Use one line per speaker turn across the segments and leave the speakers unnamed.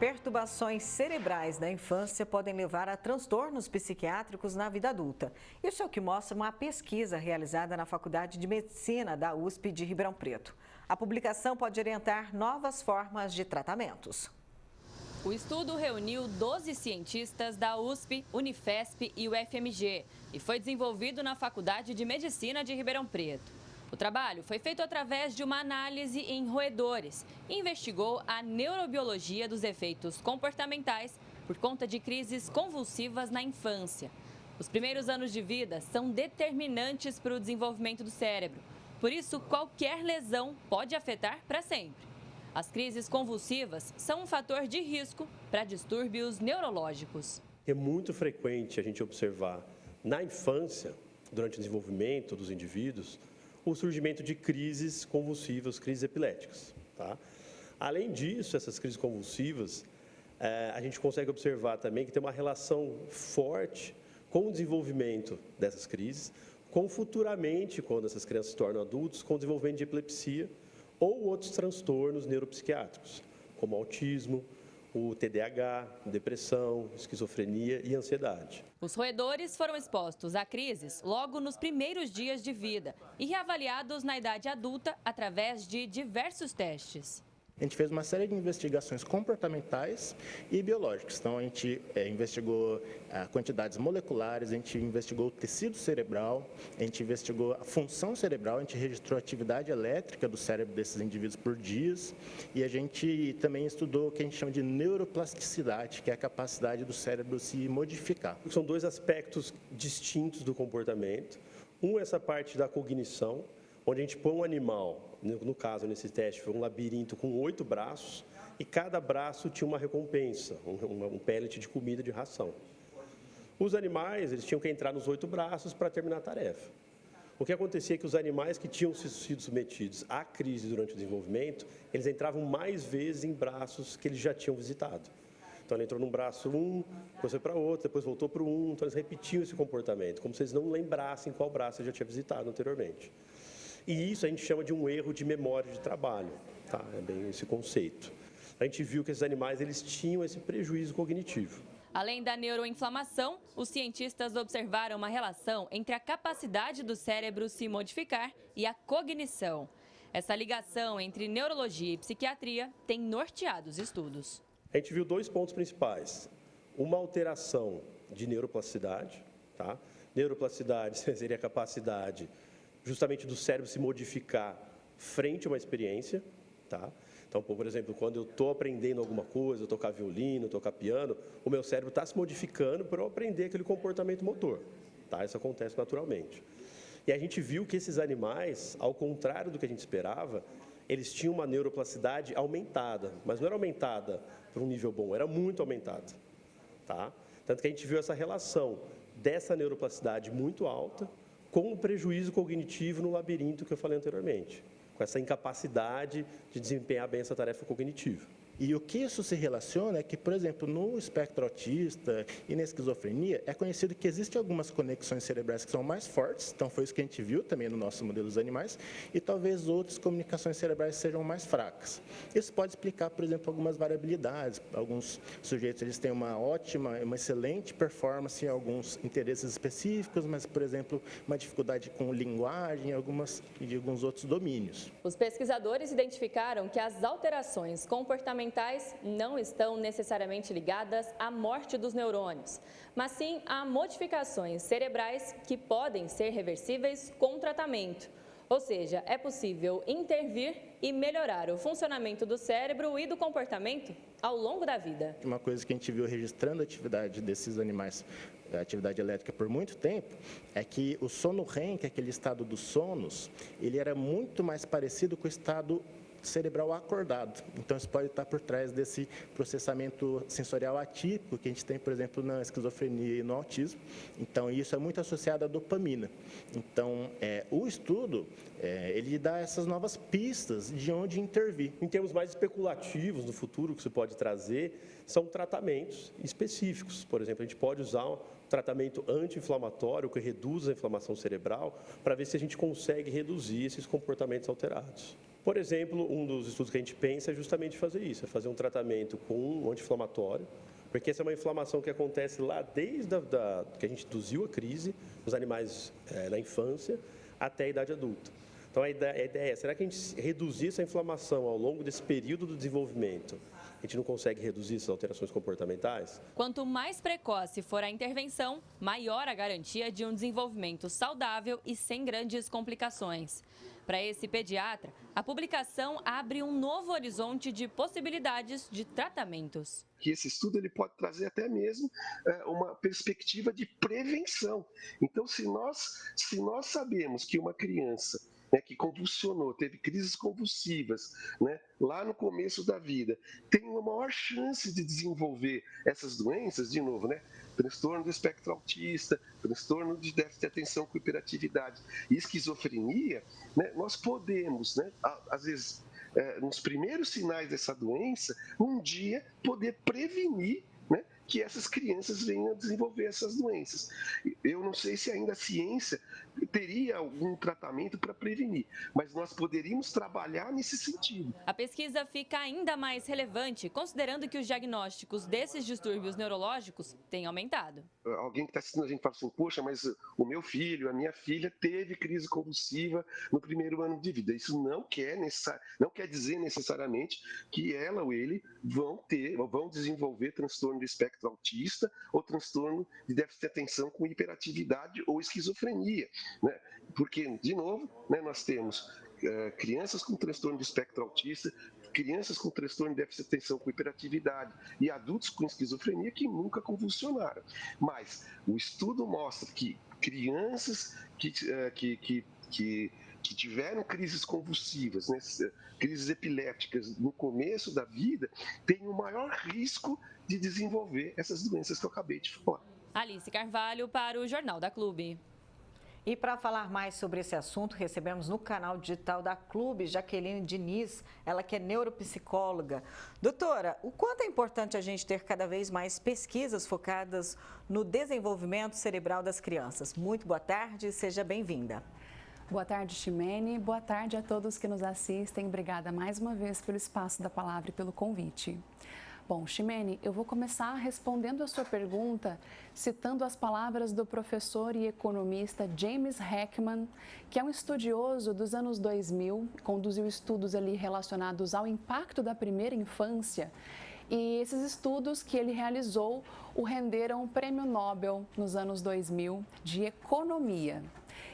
Perturbações cerebrais da infância podem levar a transtornos psiquiátricos na vida adulta. Isso é o que mostra uma pesquisa realizada na Faculdade de Medicina da USP de Ribeirão Preto. A publicação pode orientar novas formas de tratamentos.
O estudo reuniu 12 cientistas da USP, Unifesp e UFMG e foi desenvolvido na Faculdade de Medicina de Ribeirão Preto. O trabalho foi feito através de uma análise em roedores e investigou a neurobiologia dos efeitos comportamentais por conta de crises convulsivas na infância. Os primeiros anos de vida são determinantes para o desenvolvimento do cérebro, por isso qualquer lesão pode afetar para sempre. As crises convulsivas são um fator de risco para distúrbios neurológicos.
É muito frequente a gente observar na infância, durante o desenvolvimento dos indivíduos, o surgimento de crises convulsivas, crises epiléticas. Tá? Além disso, essas crises convulsivas, a gente consegue observar também que tem uma relação forte com o desenvolvimento dessas crises, com futuramente, quando essas crianças se tornam adultos, com o desenvolvimento de epilepsia ou outros transtornos neuropsiquiátricos, como autismo, o TDAH, depressão, esquizofrenia e ansiedade.
Os roedores foram expostos a crises logo nos primeiros dias de vida e reavaliados na idade adulta através de diversos testes.
A gente fez uma série de investigações comportamentais e biológicas. Então, a gente investigou quantidades moleculares, a gente investigou o tecido cerebral, a gente investigou a função cerebral, a gente registrou a atividade elétrica do cérebro desses indivíduos por dias e a gente também estudou o que a gente chama de neuroplasticidade, que é a capacidade do cérebro se modificar.
São dois aspectos distintos do comportamento. Um é essa parte da cognição, onde a gente põe um animal, no caso, nesse teste, foi um labirinto com 8 braços, e cada braço tinha uma recompensa, um pellet de comida, de ração. Os animais, eles tinham que entrar nos 8 braços para terminar a tarefa. O que acontecia é que os animais que tinham sido submetidos à crise durante o desenvolvimento, eles entravam mais vezes em braços que eles já tinham visitado. Então, ele entrou num braço depois foi para outro, depois voltou para o então eles repetiam esse comportamento, como se eles não lembrassem qual braço ele já tinha visitado anteriormente. E isso a gente chama de um erro de memória de trabalho, tá? É bem esse conceito. A gente viu que esses animais eles tinham esse prejuízo cognitivo.
Além da neuroinflamação, os cientistas observaram uma relação entre a capacidade do cérebro se modificar e a cognição. Essa ligação entre neurologia e psiquiatria tem norteado os estudos.
A gente viu 2 pontos principais. Uma alteração de neuroplasticidade, tá? Neuroplasticidade seria a capacidade justamente do cérebro se modificar frente a uma experiência, tá? Então, por exemplo, quando eu estou aprendendo alguma coisa, tocar violino, tocar piano, o meu cérebro está se modificando para eu aprender aquele comportamento motor, tá? Isso acontece naturalmente. E a gente viu que esses animais, ao contrário do que a gente esperava, eles tinham uma neuroplasticidade aumentada, mas não era aumentada para um nível bom, era muito aumentada, tá? Tanto que a gente viu essa relação dessa neuroplasticidade muito alta com o prejuízo cognitivo no labirinto que eu falei anteriormente, com essa incapacidade de desempenhar bem essa tarefa cognitiva.
E o que isso se relaciona é que, por exemplo, no espectro autista e na esquizofrenia, é conhecido que existem algumas conexões cerebrais que são mais fortes, então foi isso que a gente viu também no nosso modelo dos animais, e talvez outras comunicações cerebrais sejam mais fracas. Isso pode explicar, por exemplo, algumas variabilidades. Alguns sujeitos eles têm uma excelente performance em alguns interesses específicos, mas, por exemplo, uma dificuldade com linguagem e alguns outros domínios.
Os pesquisadores identificaram que as alterações comportamentais não estão necessariamente ligadas à morte dos neurônios, mas sim a modificações cerebrais que podem ser reversíveis com tratamento. Ou seja, é possível intervir e melhorar o funcionamento do cérebro e do comportamento ao longo da vida.
Uma coisa que a gente viu registrando a atividade desses animais, a atividade elétrica por muito tempo, é que o sono REM, que é aquele estado dos sonos, ele era muito mais parecido com o estado cerebral acordado. Então, isso pode estar por trás desse processamento sensorial atípico que a gente tem, por exemplo, na esquizofrenia e no autismo. Então, isso é muito associado à dopamina. Então, o estudo, ele dá essas novas pistas de onde intervir.
Em termos mais especulativos no futuro, que você pode trazer, são tratamentos específicos. Por exemplo, a gente pode usar um tratamento anti-inflamatório que reduz a inflamação cerebral para ver se a gente consegue reduzir esses comportamentos alterados. Por exemplo, um dos estudos que a gente pensa é justamente fazer isso, é fazer um tratamento com um anti-inflamatório, porque essa é uma inflamação que acontece lá desde que a gente induziu a crise nos animais na infância até a idade adulta. Então, a ideia é, será que a gente reduzir essa inflamação ao longo desse período do desenvolvimento, a gente não consegue reduzir essas alterações comportamentais?
Quanto mais precoce for a intervenção, maior a garantia de um desenvolvimento saudável e sem grandes complicações. Para esse pediatra, a publicação abre um novo horizonte de possibilidades de tratamentos.
Que esse estudo ele pode trazer até mesmo uma perspectiva de prevenção. Então, se nós sabemos que uma criança que convulsionou, teve crises convulsivas, lá no começo da vida, tem uma maior chance de desenvolver essas doenças, de novo, transtorno do espectro autista, transtorno de déficit de atenção com hiperatividade e esquizofrenia, nós podemos, às vezes, nos primeiros sinais dessa doença, um dia poder prevenir que essas crianças venham a desenvolver essas doenças. Eu não sei se ainda a ciência teria algum tratamento para prevenir, mas nós poderíamos trabalhar nesse sentido.
A pesquisa fica ainda mais relevante, considerando que os diagnósticos desses distúrbios neurológicos têm aumentado.
Alguém que está assistindo a gente fala assim, poxa, mas o meu filho, a minha filha teve crise convulsiva no primeiro ano de vida. Isso não quer dizer necessariamente que ela ou ele vão desenvolver transtorno do espectro autista ou transtorno de déficit de atenção com hiperatividade ou esquizofrenia. Porque, de novo, nós temos crianças com transtorno de espectro autista, crianças com transtorno de déficit de atenção com hiperatividade e adultos com esquizofrenia que nunca convulsionaram. Mas o estudo mostra que crianças que tiveram crises convulsivas, crises epilépticas no começo da vida, têm o maior risco de desenvolver essas doenças que eu acabei de falar.
Alice Carvalho para o Jornal da Clube.
E para falar mais sobre esse assunto, recebemos no canal digital da Clube Jaqueline Diniz, ela que é neuropsicóloga. Doutora, o quanto é importante a gente ter cada vez mais pesquisas focadas no desenvolvimento cerebral das crianças? Muito boa tarde e seja bem-vinda.
Boa tarde, Ximene. Boa tarde a todos que nos assistem. Obrigada mais uma vez pelo espaço da palavra e pelo convite. Bom, Ximene, eu vou começar respondendo a sua pergunta citando as palavras do professor e economista James Heckman, que é um estudioso dos anos 2000, conduziu estudos ali relacionados ao impacto da primeira infância. E esses estudos que ele realizou o renderam o Prêmio Nobel nos anos 2000 de Economia.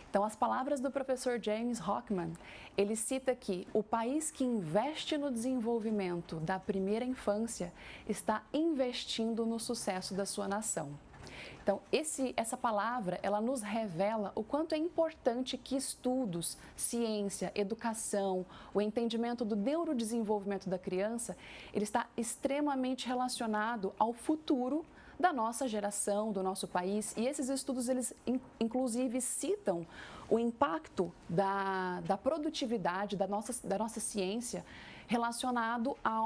Então, as palavras do professor James Heckman, ele cita que o país que investe no desenvolvimento da primeira infância está investindo no sucesso da sua nação. Então, essa palavra, ela nos revela o quanto é importante que estudos, ciência, educação, o entendimento do neurodesenvolvimento da criança, ele está extremamente relacionado ao futuro da nossa geração, do nosso país. E esses estudos, eles inclusive citam o impacto da produtividade da nossa ciência relacionado à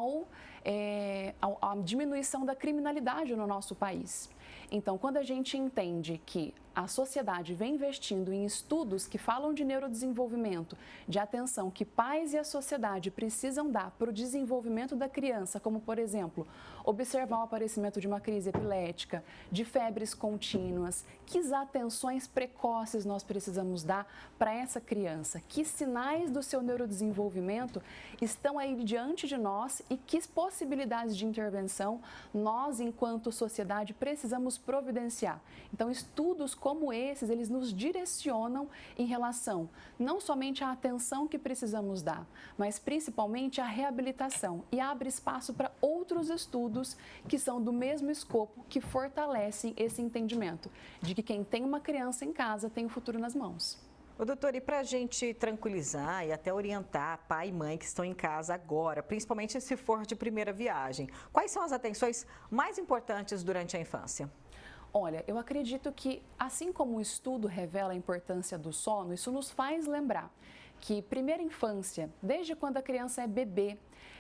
diminuição da criminalidade no nosso país. Então, quando a gente entende que a sociedade vem investindo em estudos que falam de neurodesenvolvimento, de atenção que pais e a sociedade precisam dar para o desenvolvimento da criança, como, por exemplo, observar o aparecimento de uma crise epilética, de febres contínuas, que atenções precoces nós precisamos dar para essa criança, que sinais do seu neurodesenvolvimento estão aí diante de nós e que possibilidades de intervenção nós, enquanto sociedade, precisamos providenciar. Então, estudos como esses, eles nos direcionam em relação não somente à atenção que precisamos dar, mas principalmente à reabilitação e abre espaço para outros estudos que são do mesmo escopo, que fortalecem esse entendimento de que quem tem uma criança em casa tem o futuro nas mãos.
Ô, doutor, e para a gente tranquilizar e até orientar pai e mãe que estão em casa agora, principalmente se for de primeira viagem, quais são as atenções mais importantes durante a infância?
Olha, eu acredito que, assim como o estudo revela a importância do sono, isso nos faz lembrar que primeira infância, desde quando a criança é bebê,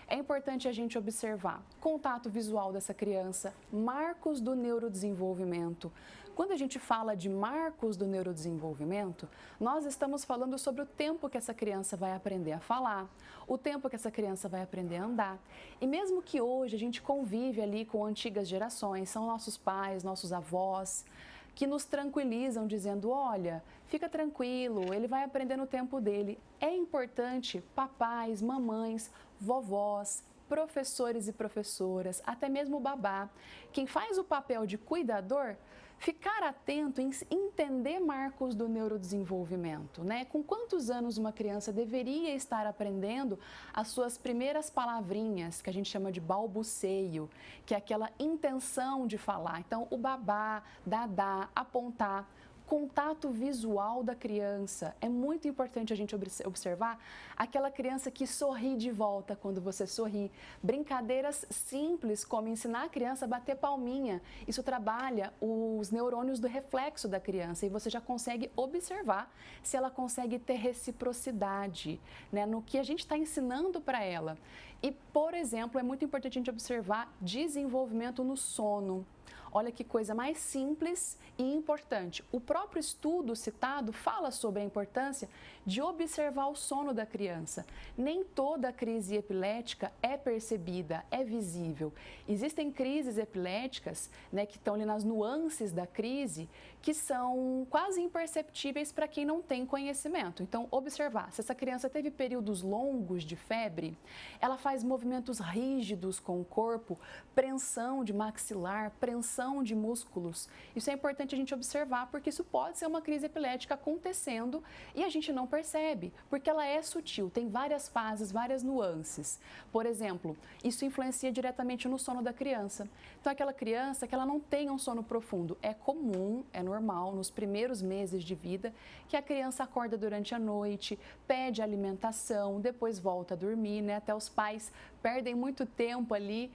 é importante a gente observar contato visual dessa criança, marcos do neurodesenvolvimento. Quando a gente fala de marcos do neurodesenvolvimento, nós estamos falando sobre o tempo que essa criança vai aprender a falar, o tempo que essa criança vai aprender a andar. E mesmo que hoje a gente convive ali com antigas gerações, são nossos pais, nossos avós, que nos tranquilizam dizendo, olha, fica tranquilo, ele vai aprender no tempo dele. É importante papais, mamães, vovós, professores e professoras, até mesmo o babá, quem faz o papel de cuidador, ficar atento em entender marcos do neurodesenvolvimento, né? Com quantos anos uma criança deveria estar aprendendo as suas primeiras palavrinhas, que a gente chama de balbuceio, que é aquela intenção de falar. Então, o babá, dadá, apontar, contato visual da criança. É muito importante a gente observar aquela criança que sorri de volta quando você sorri. Brincadeiras simples, como ensinar a criança a bater palminha. Isso trabalha os neurônios do reflexo da criança e você já consegue observar se ela consegue ter reciprocidade, né, no que a gente está ensinando para ela. E, por exemplo, é muito importante a gente observar desenvolvimento no sono. Olha que coisa mais simples e importante. O próprio estudo citado fala sobre a importância de observar o sono da criança. Nem toda crise epilética é percebida, é visível. Existem crises epiléticas, né, que estão ali nas nuances da crise, que são quase imperceptíveis para quem não tem conhecimento. Então, observar. Se essa criança teve períodos longos de febre, ela faz movimentos rígidos com o corpo, preensão de maxilar, preensão de músculos. Isso é importante a gente observar, porque isso pode ser uma crise epilética acontecendo e a gente não percebe, porque ela é sutil, tem várias fases, várias nuances. Por exemplo, isso influencia diretamente no sono da criança. Então, aquela criança que ela não tem um sono profundo, é comum, é normal, nos primeiros meses de vida, que a criança acorda durante a noite, pede alimentação, depois volta a dormir, né? Até os pais perdem muito tempo ali,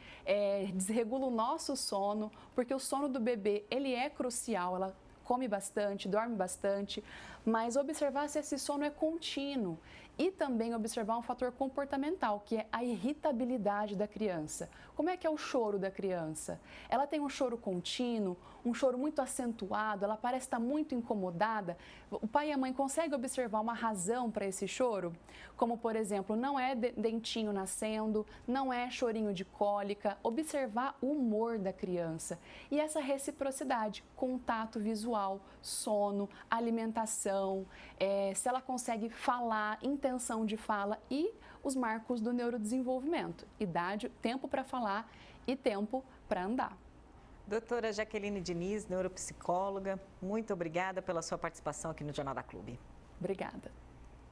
desregulam o nosso sono, porque o sono do bebê, ele é crucial, ela come bastante, dorme bastante, mas observar se esse sono é contínuo e também observar um fator comportamental, que é a irritabilidade da criança. Como é que é o choro da criança? Ela tem um choro contínuo, um choro muito acentuado, ela parece estar muito incomodada. O pai e a mãe conseguem observar uma razão para esse choro? Como, por exemplo, não é dentinho nascendo, não é chorinho de cólica. Observar o humor da criança. E essa reciprocidade, contato visual, sono, alimentação, se ela consegue falar, intenção de fala e os marcos do neurodesenvolvimento. Idade, tempo para falar e tempo para andar.
Doutora Jaqueline Diniz, neuropsicóloga, muito obrigada pela sua participação aqui no Jornal da Clube.
Obrigada.